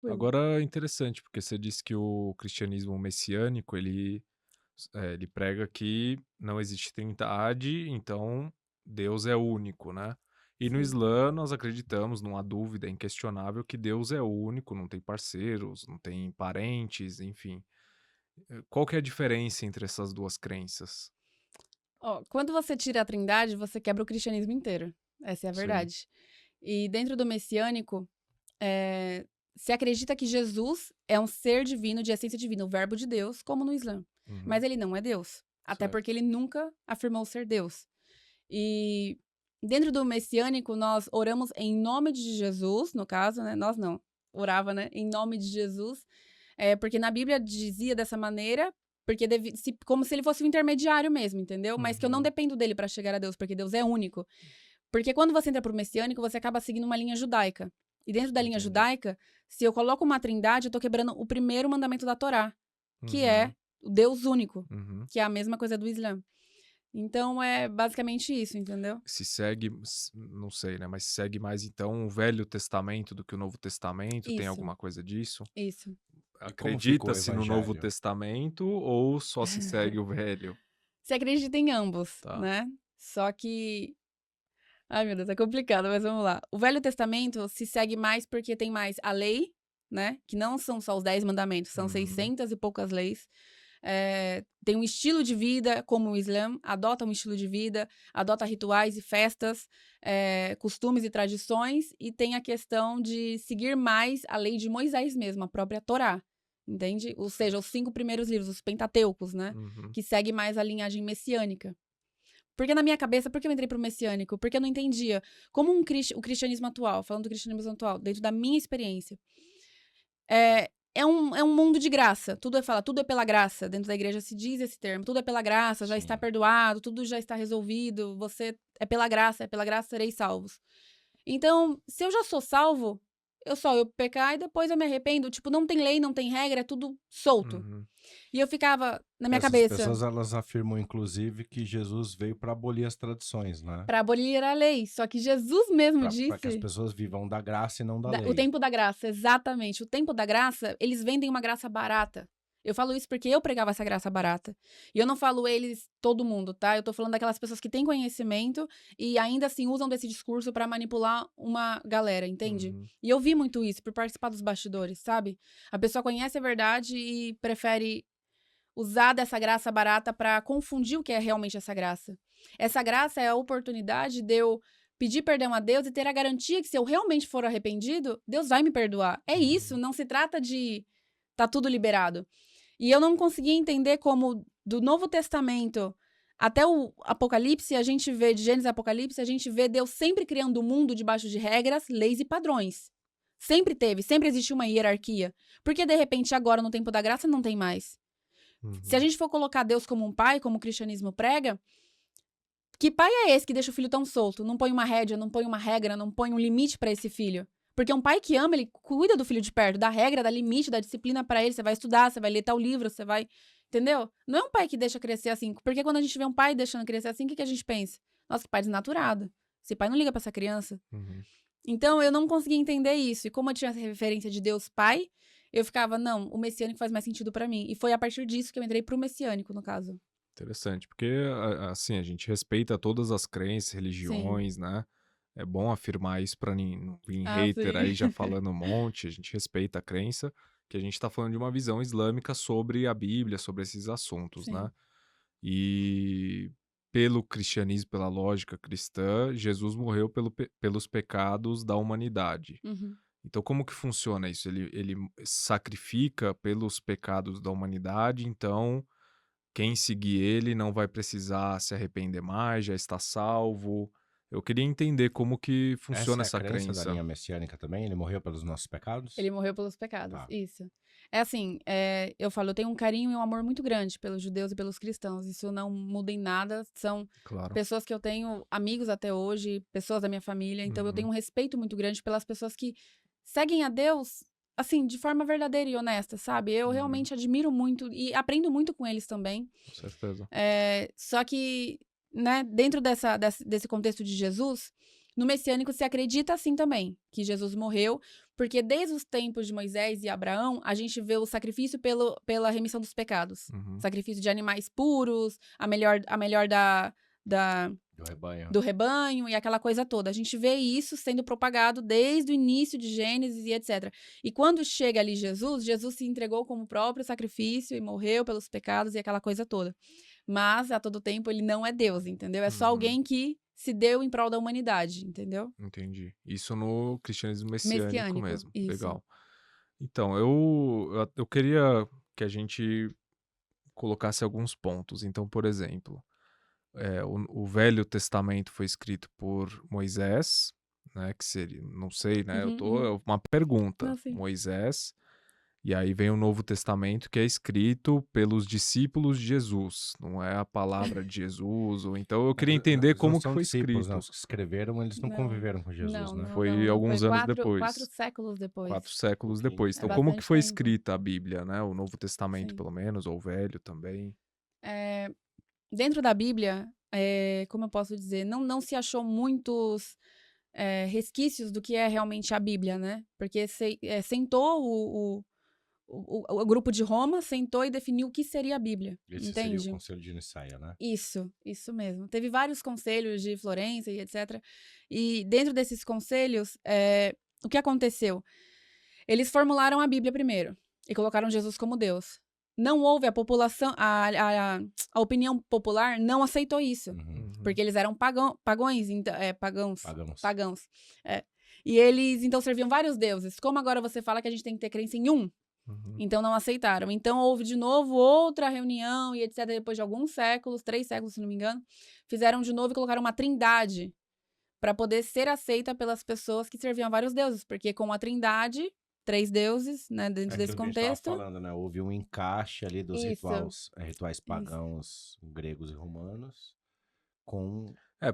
Pois é. Agora é interessante, porque você disse que o cristianismo messiânico, ele prega que não existe trindade, então Deus é único, né. E no Sim. Islã nós acreditamos, não há dúvida, é inquestionável que Deus é único, não tem parceiros, não tem parentes, enfim. Qual que é a diferença entre essas 2 crenças? Ó, quando você tira a trindade, você quebra o cristianismo inteiro, essa é a Sim. verdade. E dentro do messiânico, se acredita que Jesus é um ser divino, de essência divina, o verbo de Deus, como no Islã. Mas Uhum. ele não é Deus, até porque Certo. ele nunca afirmou ser Deus. E dentro do messiânico, nós oramos em nome de Jesus, no caso, né, nós não, orava, né, em nome de Jesus, porque na Bíblia dizia dessa maneira, porque como se ele fosse o intermediário mesmo, entendeu? Mas que eu não Uhum. dependo dele para chegar a Deus, porque Deus é único. Porque quando você entra para o messiânico, você acaba seguindo uma linha judaica. E dentro da linha Entendi. judaica, se eu coloco uma trindade, eu tô quebrando o primeiro mandamento da Torá, que é Uhum. o Deus único, Uhum. que é a mesma coisa do Islã. Então é basicamente isso, entendeu? Se segue não sei, né, mas segue mais então o Velho Testamento do que o Novo Testamento, tem Isso, alguma coisa disso? isso. E como fica o Acredita-se no Novo evangelho? Testamento ou só se segue o Velho? Você acredita em ambos, Tá. né? Só que ai meu Deus, é complicado, mas vamos lá. O Velho Testamento se segue mais porque tem mais a lei, né, que não são só os 10 mandamentos, são Uhum. 600 e poucas leis. Tem um estilo de vida como o Islã, adota um estilo de vida, adota rituais e festas, costumes e tradições, e tem a questão de seguir mais a lei de Moisés mesmo, a própria Torá, entende? Ou seja, os 5 primeiros livros, os Pentateucos, né, Uhum. que segue mais a linhagem messiânica. Porque na minha cabeça, por que eu entrei para o messiânico? Porque eu não entendia como o cristianismo atual, falando do cristianismo atual, dentro da minha experiência, é um mundo de graça. Tudo é pela graça. Dentro da igreja se diz esse termo, tudo é pela graça, já está Sim. perdoado, tudo já está resolvido, você é pela graça sereis salvos. Então, se eu já sou salvo, eu pecar e depois eu me arrependo. Tipo, não tem lei, não tem regra, é tudo solto. Uhum. E eu ficava na minha Essas cabeça, pessoas, elas afirmam inclusive que Jesus veio para abolir as tradições, né? para abolir a lei. Só que Jesus mesmo Para que as disse. pessoas vivam da graça e não da O lei. tempo da graça, exatamente. O tempo da graça, eles vendem uma graça barata. Eu falo isso porque eu pregava essa graça barata. E eu não falo eles, todo mundo, tá? Eu tô falando daquelas pessoas que têm conhecimento e ainda assim usam desse discurso pra manipular uma galera, entende? Uhum. E eu vi muito isso por participar dos bastidores, sabe? A pessoa conhece a verdade e prefere usar dessa graça barata pra confundir o que é realmente essa graça. Essa graça é a oportunidade de eu pedir perdão a Deus e ter a garantia que se eu realmente for arrependido, Deus vai me perdoar. É isso, Uhum. não se trata de tá tudo liberado. E eu não conseguia entender como do Novo Testamento até o Apocalipse, a gente vê, de Gênesis e Apocalipse, a gente vê Deus sempre criando o mundo debaixo de regras, leis e padrões. Sempre teve, sempre existiu uma hierarquia. Porque de repente agora no tempo da graça não tem mais. Se a Uhum. gente for colocar Deus como um pai, como o cristianismo prega, que pai é esse que deixa o filho tão solto? Não põe uma rédea, não põe uma regra, não põe um limite pra esse filho? Porque um pai que ama, ele cuida do filho de perto, dá regra, dá limite, dá disciplina pra ele. Você vai estudar, você vai ler tal livro, você vai. Entendeu? Não é um pai que deixa crescer assim. Porque quando a gente vê um pai deixando crescer assim, o que a gente pensa? Nossa, que pai desnaturado. Esse pai não liga pra essa criança. Uhum. Então eu não conseguia entender isso. E como eu tinha essa referência de Deus pai, eu ficava, não, o messiânico faz mais sentido pra mim. E foi a partir disso que eu entrei pro messiânico, no caso. Interessante, porque assim, a gente respeita todas as crenças, Sim. religiões, né. É bom afirmar isso para não vir Ah, hater sim. aí já falando um monte, a gente respeita a crença, que a gente tá falando de uma visão islâmica sobre a Bíblia, sobre esses assuntos, né. Sim. E pelo cristianismo, pela lógica cristã, Jesus morreu pelos pecados da humanidade. Uhum. Então como que funciona isso? Ele sacrifica pelos pecados da humanidade, então quem seguir ele não vai precisar se arrepender mais, já está salvo. Eu queria entender como que funciona Essa é a essa crença da crença. linha messiânica também? Ele morreu pelos nossos pecados? Ele morreu pelos pecados, Tá. isso. É assim, eu falo, eu tenho um carinho e um amor muito grande pelos judeus e pelos cristãos, isso não muda em nada, são Claro. pessoas que eu tenho amigos até hoje, pessoas da minha família, então eu tenho Uhum, um respeito muito grande pelas pessoas que seguem a Deus, assim, de forma verdadeira e honesta, sabe. Eu uhum, realmente admiro muito e aprendo muito com eles também. com certeza. Só que, né, dentro desse contexto de Jesus, no messiânico se acredita assim também, que Jesus morreu, Porque desde os tempos de Moisés e Abraão, a gente vê o sacrifício pela remissão dos pecados. Uhum. Sacrifício de animais puros, a melhor Do rebanho. do rebanho e aquela coisa toda. A gente vê isso sendo propagado desde o início de Gênesis e etc. E quando chega ali Jesus, Jesus se entregou como próprio sacrifício e morreu pelos pecados e aquela coisa toda. Mas, a todo tempo, ele não é Deus, entendeu? É só Uhum. alguém que se deu em prol da humanidade, entendeu? Entendi. Isso no cristianismo messiânico Messiânico, mesmo. isso. Legal. Então, eu queria que a gente colocasse alguns pontos. Então, por exemplo, o Velho Testamento foi escrito por Moisés, né? Que seria, não sei, né? É uma pergunta. Não, sim. Moisés. E aí vem o Novo Testamento, que é escrito pelos discípulos de Jesus, não é a palavra de Jesus. Ou então eu queria entender Eles não como que são foi discípulos, escrito. não. Os que escreveram, eles não conviveram com Jesus, Não, né? não, Foi não. alguns Foi anos 4 depois. séculos depois. 4 séculos pouquinho. depois. É Então, como que bastante foi tempo. escrita a Bíblia, né? O Novo Testamento, Sim. pelo menos, ou o Velho também. Dentro da Bíblia, como eu posso dizer, não se achou muitos resquícios do que é realmente a Bíblia, né? Porque sentou o grupo de Roma, sentou e definiu o que seria a Bíblia, Esse seria o entende? Conselho de Nicéia, né? Isso mesmo. Teve vários conselhos de Florença e etc. E dentro desses conselhos, o que aconteceu? Eles formularam a Bíblia primeiro e colocaram Jesus como Deus. Não houve a população, a opinião popular não aceitou isso, Uhum. porque eles eram pagãos, então, Pagãos. pagãos. E eles então serviam vários deuses. Como agora você fala que a gente tem que ter crença em um? Uhum. Então não aceitaram. Então houve de novo outra reunião e etc. Depois de alguns séculos, 3 séculos, se não me engano, fizeram de novo e colocaram uma trindade para poder ser aceita pelas pessoas que serviam a vários deuses. Porque com a trindade, 3 deuses, né, dentro desse Aquilo que a gente contexto. tava falando, né? Houve um encaixe ali dos Isso. rituais pagãos gregos e romanos com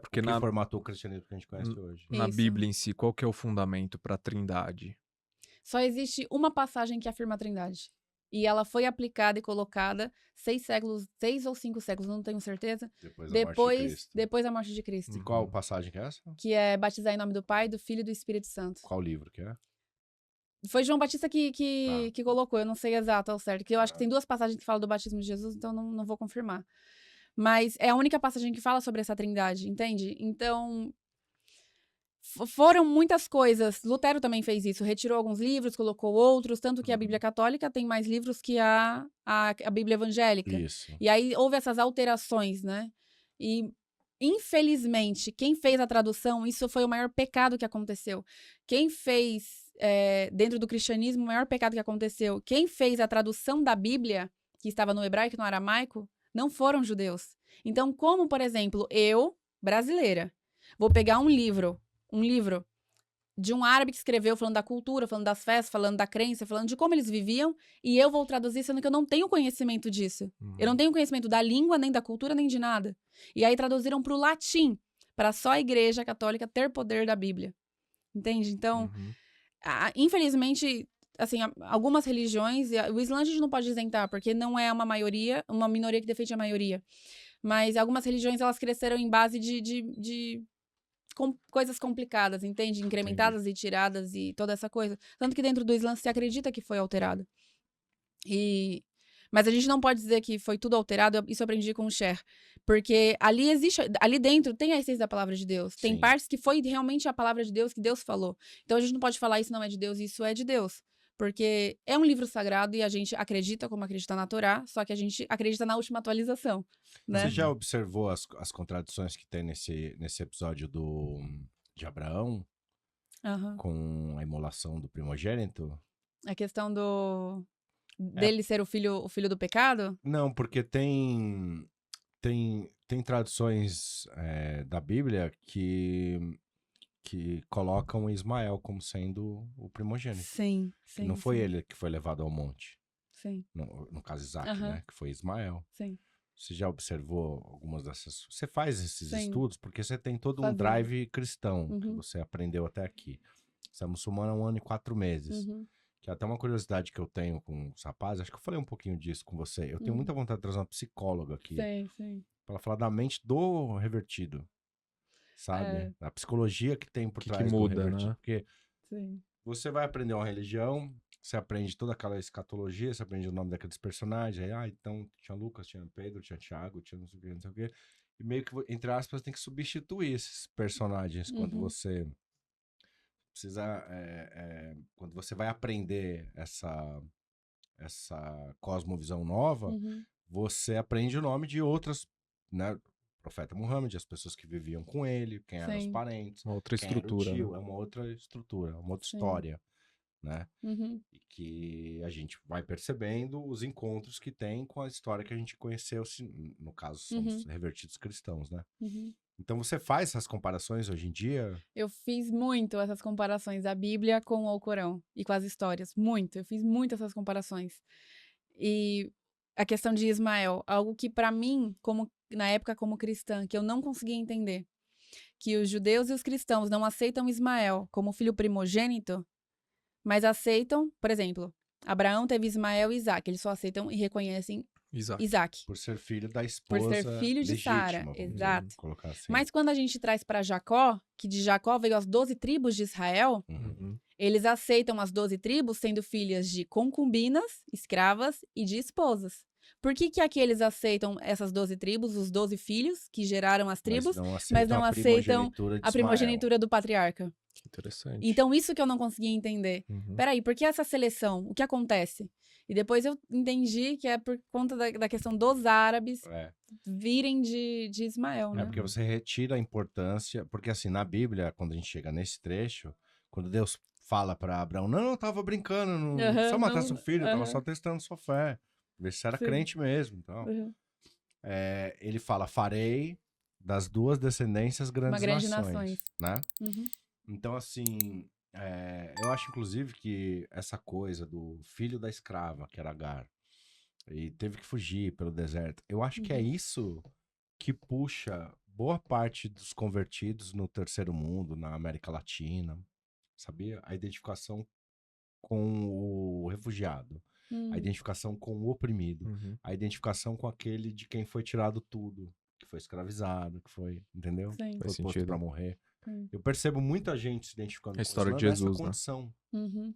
Porque o que formatou o cristianismo que a gente conhece hoje. na Isso. Bíblia em si, qual que é o fundamento para a Trindade? Só existe uma passagem que afirma a trindade. E ela foi aplicada e colocada 6 ou 5 séculos, não tenho certeza. Depois da morte de Cristo. Depois da morte de Cristo. E qual passagem que é essa? Que é batizar em nome do Pai, do Filho e do Espírito Santo. Qual livro que é? Foi João Batista que colocou, eu não sei exato ao certo. Que eu acho que tem 2 passagens que falam do batismo de Jesus, então não vou confirmar. Mas é a única passagem que fala sobre essa trindade, entende? Então, foram muitas coisas. Lutero também fez isso, retirou alguns livros, colocou outros, tanto que a Bíblia Católica tem mais livros que a Bíblia Evangélica. Isso. E aí houve essas alterações, né? E, infelizmente, quem fez a tradução, isso foi o maior pecado que aconteceu. Quem fez, dentro do cristianismo, o maior pecado que aconteceu, quem fez a tradução da Bíblia, que estava no hebraico e no aramaico, não foram judeus. Então, como, por exemplo, eu, brasileira, vou pegar um livro de um árabe que escreveu falando da cultura, falando das festas, falando da crença, falando de como eles viviam, e eu vou traduzir sendo que eu não tenho conhecimento disso. Eu não tenho conhecimento da língua, nem da cultura, nem de nada. E aí traduziram para o latim, para só a Igreja Católica ter poder da Bíblia. Entende? Então, infelizmente, assim, algumas religiões, o Islã a gente não pode isentar, porque não é uma minoria que defende a maioria. Mas algumas religiões, elas cresceram em base de coisas complicadas, entende? Incrementadas e tiradas e toda essa coisa. Tanto que dentro do Islã se acredita que foi alterado. Mas a gente não pode dizer que foi tudo alterado, isso eu aprendi com o Cher. Porque ali dentro tem a essência da palavra de Deus. Tem Sim. partes que foi realmente a palavra de Deus que Deus falou. Então a gente não pode falar isso não é de Deus, isso é de Deus. Porque é um livro sagrado e a gente acredita como acredita na Torá, só que a gente acredita na última atualização, né? Você já observou as contradições que tem nesse episódio de Abraão com a imolação do primogênito? A questão dele ser o filho do pecado? Não, porque tem traduções da Bíblia que colocam Ismael como sendo o primogênito. Sim. Que não foi ele que foi levado ao monte. Sim. No caso Isaac, né? Que foi Ismael. Sim. Você já observou algumas dessas... Você faz esses Sim. estudos porque você tem todo um Fazia. drive cristão que você aprendeu até aqui. Você é muçulmana há 1 ano e 4 meses. Que é até uma curiosidade que eu tenho com os rapazes. Acho que eu falei um pouquinho disso com você. Eu tenho muita vontade de trazer uma psicóloga aqui. Sim. Pra falar da mente do revertido. Sabe? A psicologia que tem por Que trás muda, do revertido. né? Porque Sim. Você vai aprender uma religião, você aprende toda aquela escatologia, você aprende o nome daqueles personagens. Aí, então, tinha Lucas, tinha Pedro, tinha Tiago, tinha não sei o que, não sei o que. E meio que, entre aspas, tem que substituir esses personagens quando você precisa... quando você vai aprender essa cosmovisão nova, você aprende o nome de outras, né? Profeta Muhammad, as pessoas que viviam com ele, quem eram os parentes, uma outra quem era o estrutura, tio, né? é uma outra estrutura, uma outra história, né? E que a gente vai percebendo os encontros que tem com a história que a gente conheceu, no caso, somos revertidos cristãos, né? Então você faz essas comparações hoje em dia? Eu fiz muito essas comparações da Bíblia com o Alcorão e com as histórias. Muito. Eu fiz muito essas comparações. E a questão de Ismael, algo que pra mim, na época como cristã, que eu não conseguia entender. Que os judeus e os cristãos não aceitam Ismael como filho primogênito, mas aceitam, por exemplo, Abraão teve Ismael e Isaac. Eles só aceitam e reconhecem Isaac. Por ser filho da Por esposa ser filho de Sara, legítima, vamos exato. colocar assim. Mas quando a gente traz para Jacó, que de Jacó veio as 12 tribos de Israel, eles aceitam as 12 tribos sendo filhas de concubinas, escravas e de esposas. Por que que aqui eles aceitam essas 12 tribos, os 12 filhos que geraram as tribos, mas não aceitam a primogenitura do patriarca? Que interessante. Então, isso que eu não conseguia entender. Peraí, por que essa seleção? O que acontece? E depois eu entendi que é por conta da questão dos árabes virem de Ismael, né? É porque você retira a importância, porque assim, na Bíblia, quando a gente chega nesse trecho, quando Deus fala para Abraão, não, eu tava brincando, não só matar seu filho, eu tava só testando sua fé, ver se você era crente mesmo. Então. Ele fala, farei das duas descendências grandes nações. Né? Então, assim, eu acho, inclusive, que essa coisa do filho da escrava, que era Agar, e teve que fugir pelo deserto, eu acho que é isso que puxa boa parte dos convertidos no terceiro mundo, na América Latina, sabia? A identificação com o refugiado, a identificação com o oprimido, a identificação com aquele de quem foi tirado tudo, que foi escravizado, que foi, entendeu? Sim. Foi posto pra morrer. Eu percebo muita gente se identificando a história com de nessa Jesus, condição. Né?